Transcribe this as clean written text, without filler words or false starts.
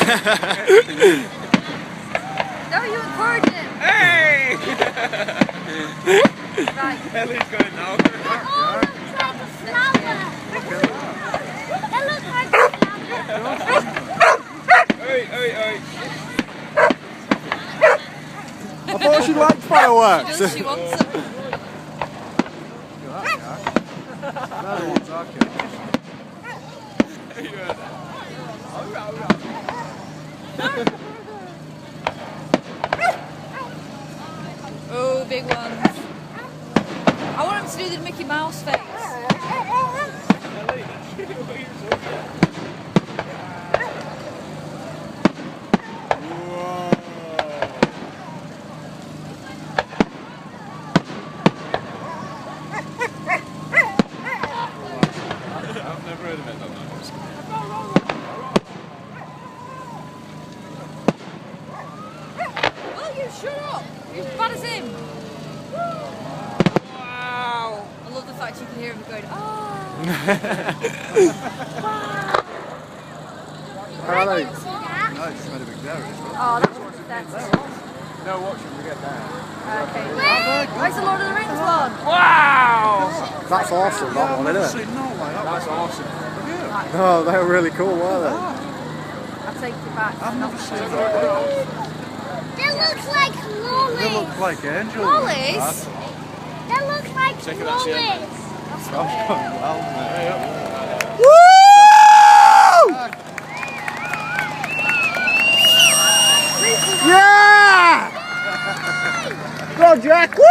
No, you encourage him. Hey! Right. Ellie's going now. It all looks like a flower. It looks like a flower. Hey, hey, hey. I thought she liked fireworks. She does, she wants them. Oh, big ones. I want him to do the Mickey Mouse face. I've never heard of it that much. Will you shut up? You're as bad as him. Wow. I love the fact you can hear him going, oh. Wow. How are they? See that? No, it's made a big dairy as well. Oh, that's No, watch them, we get there. okay. Where's the Lord of the Rings one? Wow! That's awesome, that one, isn't it? No way, that's awesome. Oh, they were really cool, weren't they? I'll take you back. I've never seen that. They look like lollies. They look like angels. Lollies? They look like Check it out, see it. lollies. That's Oh, not it. well, Woo! yeah! Go, Jack! Woo!